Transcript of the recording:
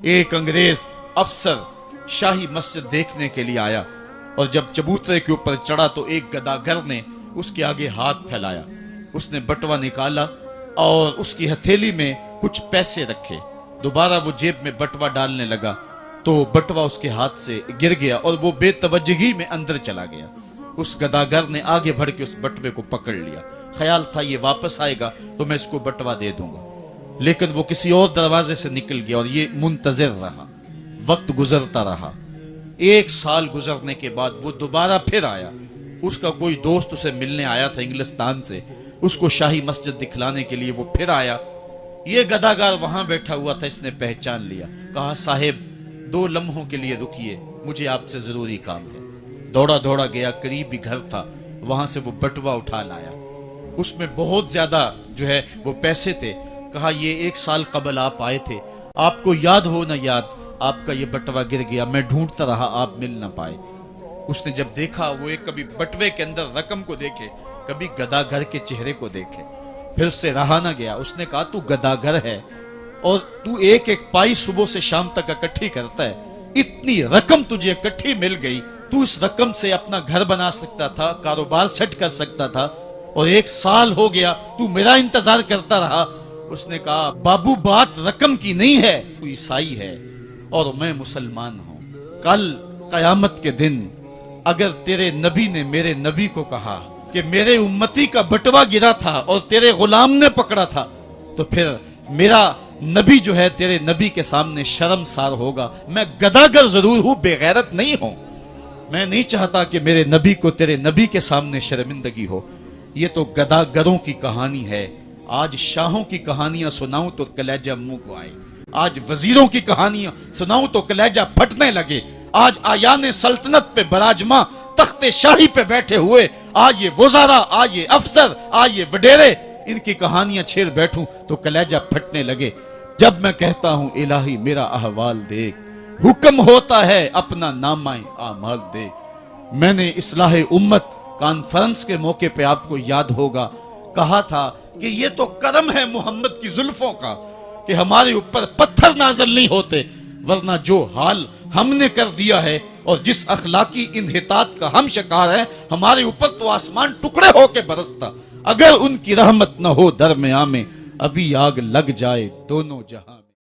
ایک انگریز افسر شاہی مسجد دیکھنے کے لیے آیا اور جب چبوترے کے اوپر چڑھا تو ایک گداگر نے اس کے آگے ہاتھ پھیلایا. اس نے بٹوا نکالا اور اس کی ہتھیلی میں کچھ پیسے رکھے. دوبارہ وہ جیب میں بٹوا ڈالنے لگا تو بٹوا اس کے ہاتھ سے گر گیا اور وہ بے توجہی میں اندر چلا گیا. اس گداگر نے آگے بڑھ کے اس بٹوے کو پکڑ لیا. خیال تھا یہ واپس آئے گا تو میں اس کو بٹوا دے دوں گا، لیکن وہ کسی اور دروازے سے نکل گیا اور یہ منتظر رہا. وقت گزرتا رہا. 1 سال گزرنے کے بعد وہ دوبارہ پھر آیا. اس کا کوئی دوست اسے ملنے آیا تھا انگلستان سے، اس کو شاہی مسجد دکھلانے کے لیے وہ پھر آیا. یہ گداگر وہاں بیٹھا ہوا تھا. اس نے پہچان لیا. کہا صاحب 2 لمحوں کے لیے رکیے، مجھے آپ سے ضروری کام ہے. دوڑا دوڑا گیا، قریب ہی گھر تھا، وہاں سے وہ بٹوا اٹھا لایا. اس میں بہت زیادہ جو ہے وہ پیسے تھے. کہا یہ 1 سال قبل آپ آئے تھے، آپ کو یاد ہو نہ یاد، آپ کا یہ بٹوا گر گیا، میں ڈھونڈتا رہا، آپ مل نہ پائے. اس نے جب دیکھا، وہ ایک کبھی بٹوے کے اندر رقم کو دیکھے، کبھی گداگر کے چہرے کو دیکھے، پھر اس سے رہا نہ گیا. اس نے کہا تو گداگر ہے اور تو ایک ایک پائی صبح سے شام تک اکٹھی کرتا ہے، اتنی رقم تجھے اکٹھی مل گئی، تو اس رقم سے اپنا گھر بنا سکتا تھا، کاروبار سیٹ کر سکتا تھا، اور 1 سال ہو گیا تو میرا انتظار کرتا رہا. اس نے کہا بابو بات رقم کی نہیں ہے، تو عیسائی ہے اور میں مسلمان ہوں. کل قیامت کے دن اگر تیرے نبی نے میرے نبی کو کہا کہ میرے امتی کا بٹوا گرا تھا اور تیرے غلام نے پکڑا تھا، تو پھر میرا نبی جو ہے تیرے نبی کے سامنے شرمسار ہوگا. میں گداگر ضرور ہوں، بے غیرت نہیں ہوں. میں نہیں چاہتا کہ میرے نبی کو تیرے نبی کے سامنے شرمندگی ہو. یہ تو گداگروں کی کہانی ہے. آج شاہوں کی کہانیاں سناؤں تو کلیجہ منہ کو آئے. آج وزیروں کی کہانیاں سناؤں تو کلیجہ پھٹنے لگے. آج آیان سلطنت پہ براجماں تخت شاہی پہ بیٹھے ہوئے آج یہ وزراء، آج یہ افسر، آج یہ وڈیرے، ان کی کہانیاں چھیڑ بیٹھوں تو کلیجہ پھٹنے لگے. جب میں کہتا ہوں الہی میرا احوال دیکھ، حکم ہوتا ہے اپنا نامہ اعمال دیکھ. میں نے اصلاح امت کانفرنس کے موقع پہ آپ کو یاد ہوگا کہا تھا کہ یہ تو کرم ہے محمد کی زلفوں کا کہ ہمارے اوپر پتھر نازل نہیں ہوتے، ورنہ جو حال ہم نے کر دیا ہے اور جس اخلاقی انحطاط کا ہم شکار ہیں، ہمارے اوپر تو آسمان ٹکڑے ہو کے برستا. اگر ان کی رحمت نہ ہو درمیان میں، ابھی آگ لگ جائے دونوں جہاں.